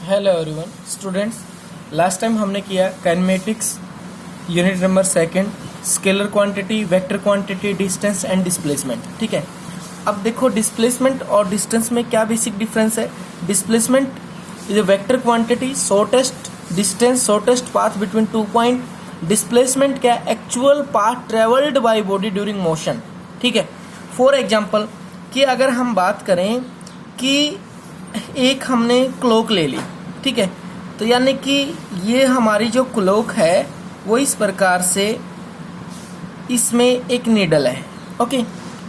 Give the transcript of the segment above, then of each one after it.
Hello everyone students, last time हमने किया kinematics unit number second, scalar quantity, vector quantity, distance and displacement. ठीक है, अब देखो डिस्प्लेसमेंट और डिस्टेंस में क्या बेसिक डिफरेंस है। Displacement is a vector quantity, shortest distance, shortest path between two point. Displacement क्या है, actual path travelled by body during motion. ठीक है, फॉर एग्जांपल कि अगर हम बात करें कि एक हमने क्लॉक ले ली, ठीक है, तो यानी कि ये हमारी जो क्लॉक है वो इस प्रकार से, इसमें एक नीडल है। ओके,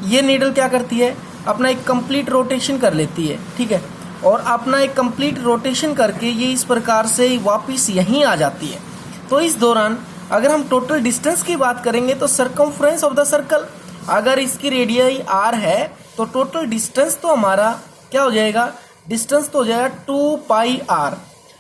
ये नीडल क्या करती है, अपना एक कंप्लीट रोटेशन कर लेती है। ठीक है, और अपना एक कंप्लीट रोटेशन करके ये इस प्रकार से वापस यहीं आ जाती है। तो इस दौरान अगर हम टोटल डिस्टेंस की बात करेंगे तो सरकमफ्रेंस ऑफ द सर्कल, अगर इसकी रेडियस r है तो टोटल डिस्टेंस तो हमारा क्या हो जाएगा, डिस्टेंस तो हो जाएगा 2πr।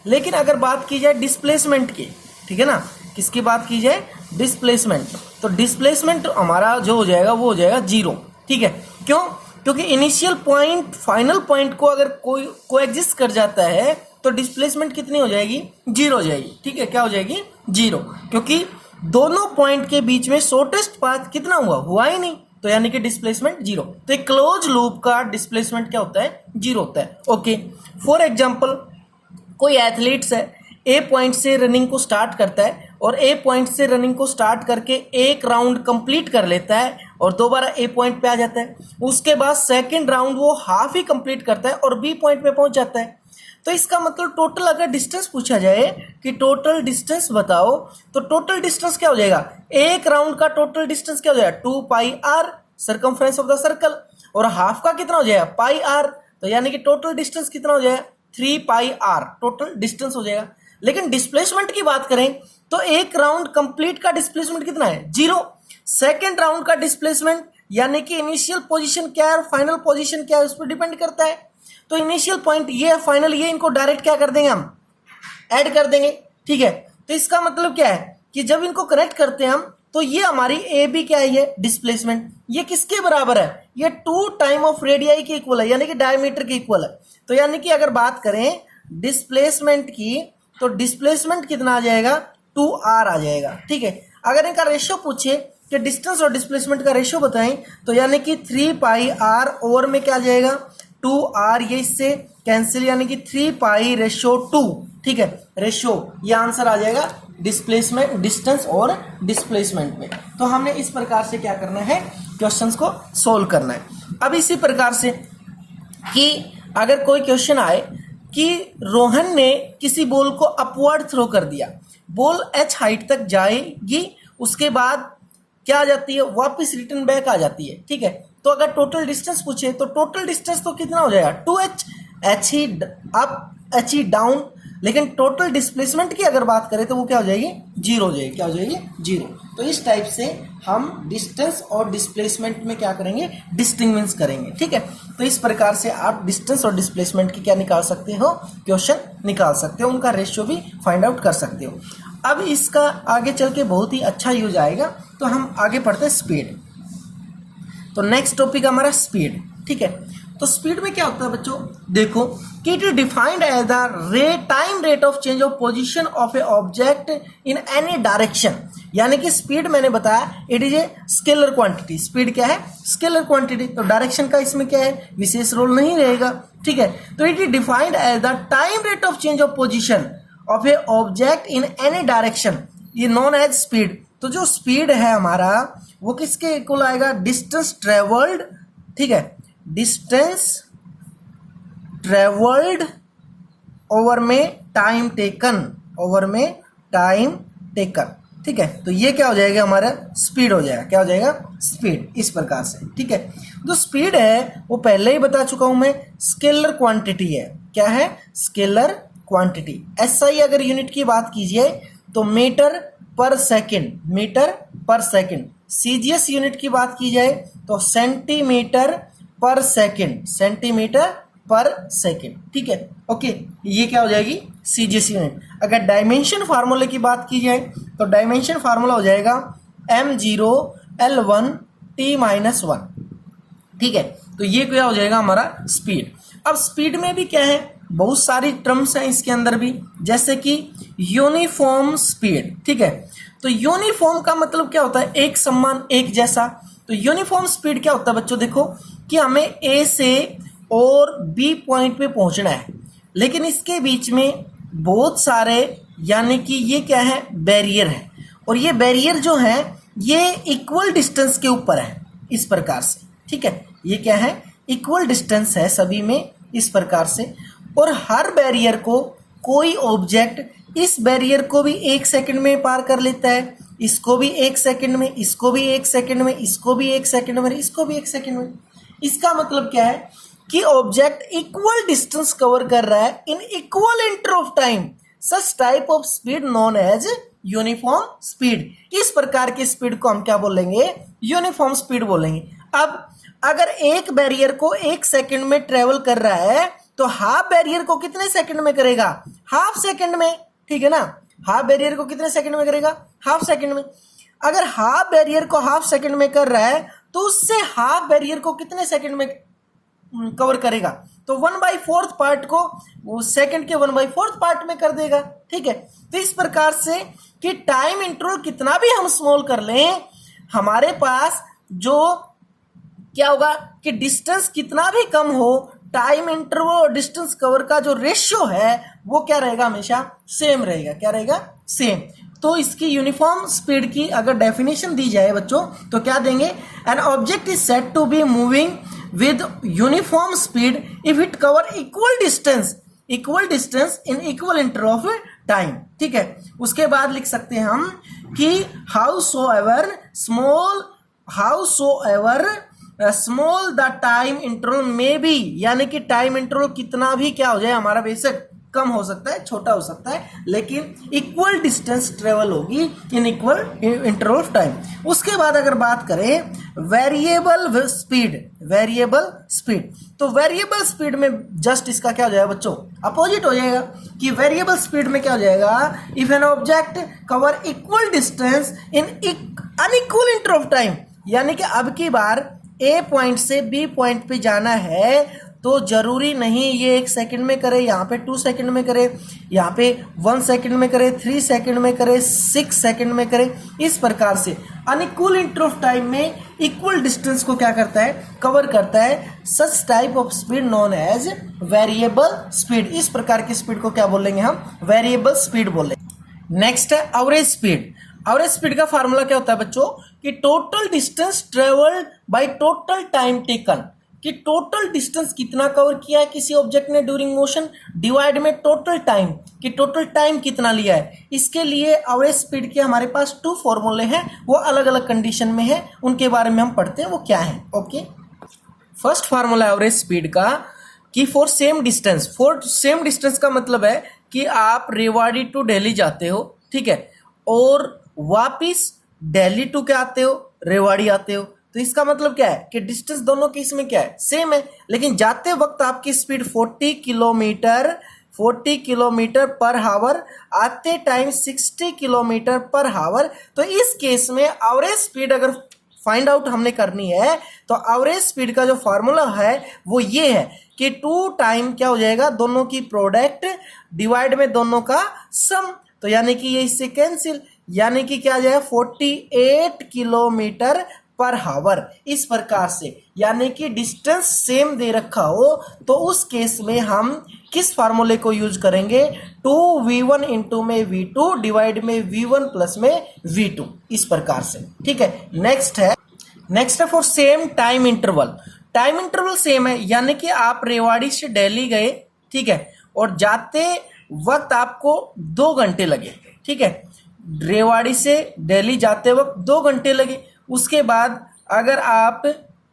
लेकिन अगर बात की जाए डिस्प्लेसमेंट की, ठीक है ना, किसकी बात की जाए, डिस्प्लेसमेंट, तो डिस्प्लेसमेंट हमारा जो हो जाएगा वो हो जाएगा 0। ठीक है, क्यों, क्योंकि इनिशियल पॉइंट फाइनल पॉइंट को अगर कोई कोएग्जिस्ट कर जाता है तो डिस्प्लेसमेंट कितनी हो जाएगी, 0 हो जाएगी। ठीक है, क्या हो जाएगी, 0, क्योंकि दोनों पॉइंट के बीच में शॉर्टेस्ट पाथ कितना हुआ ही नहीं, तो यानी कि डिस्प्लेसमेंट 0। तो एक क्लोज लूप का डिस्प्लेसमेंट क्या होता है, 0 होता है। ओके, फॉर एग्जांपल कोई एथलीट्स है, ए पॉइंट से रनिंग को स्टार्ट करता है और ए पॉइंट से रनिंग को स्टार्ट करके एक राउंड कंप्लीट कर लेता है और दोबारा ए पॉइंट पे आ जाता है। उसके बाद सेकंड राउंड वो हाफ ही कंप्लीट करता है और बी पॉइंट पे पहुंच जाता है। तो इसका मतलब टोटल अगर डिस्टेंस पूछा जाए कि टोटल डिस्टेंस बताओ, तो टोटल डिस्टेंस क्या हो जाएगा, एक राउंड का टोटल डिस्टेंस क्या हो जाएगा, 2πr circumference of the circle, और हाफ का कितना हो जाएगा, πr, तो यानी कि टोटल डिस्टेंस कितना हो जाएगा, 3πr टोटल डिस्टेंस हो जाएगा। लेकिन डिस्प्लेसमेंट की बात करें तो एक राउंड कंप्लीट का डिस्प्लेसमेंट कितना है, 0। सेकेंड राउंड का डिस्प्लेसमेंट यानी कि इनिशियल पोजीशन क्या है और फाइनल पोजीशन क्या है उस पर डिपेंड करता है। तो इनिशियल पॉइंट ये है, फाइनल ये, इनको डायरेक्ट क्या कर देंगे, हम ऐड कर देंगे। ठीक है, तो इसका मतलब क्या है कि जब इनको कनेक्ट करते हैं हम, तो ये हमारी ए बी क्या है, ये डिस्प्लेसमेंट, ये किसके बराबर है, ये 2 टाइम ऑफ रेडियाई के इक्वल है, यानी कि डायमीटर के इक्वल है। तो यानी कि अगर बात करें डिस्प्लेसमेंट की तो डिस्प्लेसमेंट कितना आ जाएगा, 2r आ जाएगा। ठीक है, अगर इनका रेशियो पूछे कि डिस्टेंस और डिस्प्लेसमेंट का रेशियो बताएं तो यानी कि 3πr ओवर में क्या आ जाएगा, 2r, ये इससे कैंसिल, यानी कि 3π/2। ठीक है, रेशियो, ये आंसर आ जाएगा डिस्प्लेसमेंट, डिस्टेंस और डिस्प्लेसमेंट में। तो हमने इस प्रकार से क्या करना है, क्वेश्चंस को सोल्व करना है। अब इसी प्रकार से कि अगर कोई क्वेश्चन आए कि रोहन ने किसी बॉल को अपवर्ड थ्रो कर दिया, बॉल h हाइट तक जाएगी, उसके बाद क्या आ जाती है, वापस रिटर्न बैक आ जाती है। ठीक है, तो अगर टोटल डिस्टेंस पूछे तो टोटल डिस्टेंस तो कितना हो जाएगा, 2h, h ही अप h ही डाउन। लेकिन टोटल डिस्प्लेसमेंट की अगर बात करें तो वो क्या हो जाएगी, 0 हो जाएगी। क्या हो जाएगी, 0। तो इस टाइप से हम डिस्टेंस और डिस्प्लेसमेंट में क्या करेंगे, डिस्टिंग्विश करेंगे। ठीक है, तो इस प्रकार से आप डिस्टेंस और डिस्प्लेसमेंट की क्या निकाल सकते हो, क्वेश्चन निकाल सकते हो, उनका रेशियो भी फाइंड आउट कर सकते हो। अब इसका आगे चल के बहुत ही अच्छा यूज आएगा। तो हम आगे पढ़ते हैं स्पीड। तो नेक्स्ट टॉपिक हमारा स्पीड। ठीक है, तो स्पीड में क्या होता है बच्चों, देखो कि it is defined as the time rate of change of position of a object in any direction. यानी कि स्पीड मैंने बताया it is a scalar quantity. Speed क्या है, स्केलर क्वांटिटी, तो डायरेक्शन का इसमें क्या है, विशेष रोल नहीं रहेगा। ठीक है, तो it is defined as the time rate of change of position of a object in any direction, ये नॉन एज स्पीड। तो जो स्पीड है हमारा वो किसके इक्वल आएगा, डिस्टेंस ट्रेवल्ड। ठीक है, डिस्टेंस ट्रेवल्ड ओवर में टाइम टेकन, ओवर में टाइम टेकन। ठीक है, तो ये क्या हो जाएगा, हमारा स्पीड हो जाएगा। क्या हो जाएगा, स्पीड, इस प्रकार से। ठीक है, जो स्पीड है वो पहले ही बता चुका हूं मैं, स्केलर क्वांटिटी है। क्या है, स्केलर क्वांटिटी। एसआई अगर यूनिट की बात कीजिए तो मीटर पर सेकंड, मीटर पर सेकंड। सीजीएस यूनिट की बात की जाए तो सेंटीमीटर पर सेकंड, सेंटीमीटर पर सेकंड। ठीक है, ओके, ये क्या हो जाएगी, सीजीएस यूनिट। अगर डायमेंशन फार्मूले की बात की जाए तो डायमेंशन फार्मूला हो जाएगा m0l1 t-1। ठीक है, तो ये क्या हो जाएगा हमारा स्पीड। अब स्पीड में भी क्या है, बहुत सारी टर्म्स हैं इसके अंदर भी, जैसे कि यूनिफॉर्म स्पीड। ठीक है, तो यूनिफॉर्म का मतलब क्या होता है, एक समान, एक जैसा। तो यूनिफॉर्म स्पीड क्या होता है बच्चों, देखो कि हमें ए से और बी पॉइंट पे पहुंचना है, लेकिन इसके बीच में बहुत सारे, यानी कि ये क्या है, बैरियर है, और ये बैरियर जो है ये इक्वल डिस्टेंस के ऊपर है इस प्रकार से। ठीक है, ये क्या है, इक्वल डिस्टेंस है सभी में इस प्रकार से, और हर बैरियर को कोई ऑब्जेक्ट इस बैरियर को भी 1 सेकंड में पार कर लेता है, इसको भी 1 सेकंड में, इसको भी 1 सेकंड में, इसको भी 1 सेकंड में, इसको भी 1 सेकंड में। इसका मतलब क्या है कि ऑब्जेक्ट इक्वल डिस्टेंस कवर कर रहा है in equal interval of time. Such type of speed known as uniform speed. इस प्रकार की स्पीड को हम क्या बोलेंगे, यूनिफॉर्म स्पीड बोलेंगे। अब अगर एक बैरियर को 1 सेकंड में ट्रेवल कर रहा है तो हाफ बैरियर को कितने सेकंड में करेगा, हाफ सेकंड में। ठीक है ना, हाफ बैरियर को कितने सेकंड में करेगा, हाफ सेकंड में। अगर हाफ बैरियर को हाफ सेकंड में कर रहा है तो उससे हाफ बैरियर को कितने सेकंड में कवर करेगा, तो 1/4 पार्ट को वो सेकंड के 1/4 पार्ट में कर देगा। ठीक है, तो इस प्रकार से कि टाइम इंटरवल कितना भी हम स्मॉल कर लें, हमारे पास जो क्या होगा कि डिस्टेंस कितना भी कम हो, टाइम इंटरवल और डिस्टेंस कवर का जो रेशियो है वो क्या रहेगा, हमेशा सेम रहेगा। क्या रहेगा, सेम। तो इसकी यूनिफॉर्म स्पीड की अगर डेफिनेशन दी जाए बच्चों तो क्या देंगे, an object is said to be moving with uniform speed if it cover equal distance in equal interval of time. ठीक है, उसके बाद लिख सकते हैं हम कि how so ever small the time interval में बी, यानी कि टाइम इंटरवल कितना भी क्या हो जाए हमारा, बेशक कम हो सकता है, छोटा हो सकता है, लेकिन इक्वल डिस्टेंस ट्रेवल होगी इन इक्वल इंटरवल ऑफ टाइम। उसके बाद अगर बात करें वेरिएबल स्पीड, तो वेरिएबल स्पीड में जस्ट इसका क्या हो जाएगा बच्चों, अपोजिट हो जाएगा। कि वेरिएबल स्पीड में क्या हो जाएगा, if an object cover equal distance in unequal interval of time, यानी कि अब की बार ए पॉइंट से बी पॉइंट पे जाना है तो जरूरी नहीं ये 1 सेकंड में करे, यहाँ पे 2 सेकंड में करे, यहाँ पे 1 सेकंड में करे, 3 सेकंड में करे, 6 सेकंड में करे। इस प्रकार से अनइक्वल इंटरवल ऑफ टाइम में इक्वल डिस्टेंस को क्या करता है, कवर करता है। Such type of speed known as variable speed. इस प्रकार की स्पीड को क्या बोलेंगे हम, वेरिएबल स्पीड बोलेंगे। नेक्स्ट है एवरेज स्पीड। एवरेज स्पीड का फार्मूला क्या होता है बच्चों, कि total distance travelled by total time taken, कि टोटल डिस्टेंस कितना कवर किया है किसी ऑब्जेक्ट ने ड्यूरिंग मोशन, डिवाइड में टोटल टाइम, कि टोटल टाइम कितना लिया है। इसके लिए एवरेज स्पीड के हमारे पास 2 फॉर्मूले हैं, वो अलग अलग कंडीशन में है, उनके बारे में हम पढ़ते हैं वो क्या है। Okay, first formula average speed का कि फॉर सेम डिस्टेंस का मतलब है कि आप रेवाड़ी टू दिल्ली जाते हो, ठीक है, और वापिस दिल्ली टू क्या आते हो, रेवाड़ी आते हो, तो इसका मतलब क्या है कि डिस्टेंस दोनों के इसमें क्या है, सेम है, लेकिन जाते वक्त आपकी स्पीड 40 किलोमीटर पर हावर, आते टाइम 60 किलोमीटर पर हावर। तो इस केस में एवरेज स्पीड अगर फाइंड आउट हमने करनी है तो एवरेज स्पीड का जो फार्मूला है वो ये है कि 2 टाइम क्या हो जाएगा, दोनों की प्रोडक्ट डिवाइड में दोनों का सम, तो यानी कि ये इससे कैंसिल, यानी कि क्या आ जाएगा 48 किलोमीटर पर हावर। इस प्रकार से, यानी कि डिस्टेंस सेम दे रखा हो तो उस केस में हम किस फार्मूले को यूज करेंगे, 2v1 इंटू में v2 डिवाइड में v1 प्लस में v2, इस प्रकार से। ठीक है, नेक्स्ट है for same time interval same है, यानी कि आप रेवाड़ी से दिल्ली गए, ठीक है, और जाते वक्त आपको 2 घंटे लगे, ठीक है, रेवाड़ी से दिल्ली जाते वक्त 2 घंटे लगे। उसके बाद अगर आप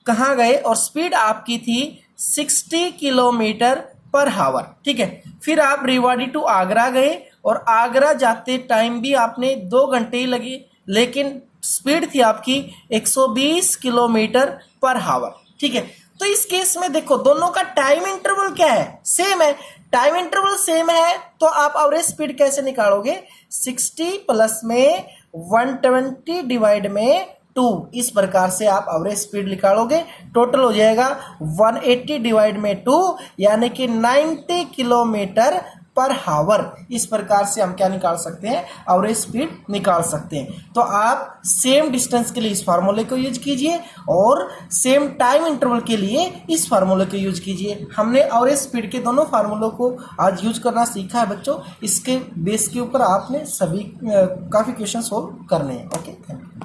कहाँ गए और स्पीड आपकी थी 60 किलोमीटर पर हावर, ठीक है, फिर आप रेवाड़ी टू आगरा गए और आगरा जाते टाइम भी आपने 2 घंटे ही लगी, लेकिन स्पीड थी आपकी 120 किलोमीटर पर हावर, ठीक है। तो इस केस में देखो दोनों का टाइम इंटरवल क्या है, सेम है, टाइम इंटरवल सेम है, तो आप एवरेज स्पीड कैसे निकालोगे, 60 प्लस में 120 डिवाइड में 2। इस प्रकार से आप एवरेज स्पीड निकालोगे, टोटल हो जाएगा 180 डिवाइड में 2 यानी कि 90 किलोमीटर पर हावर। इस प्रकार से हम क्या निकाल सकते हैं, एवरेज स्पीड निकाल सकते हैं। तो आप सेम डिस्टेंस के लिए इस फार्मूले को यूज कीजिए और सेम टाइम इंटरवल के लिए इस फार्मूले को यूज कीजिए। हमने एवरेज स्पीड के दोनों फार्मूलों को आज यूज करना सीखा है बच्चों। इसके बेस के ऊपर आपने सभी काफ़ी क्वेश्चन सोल्व करने हैं। Okay, thank you.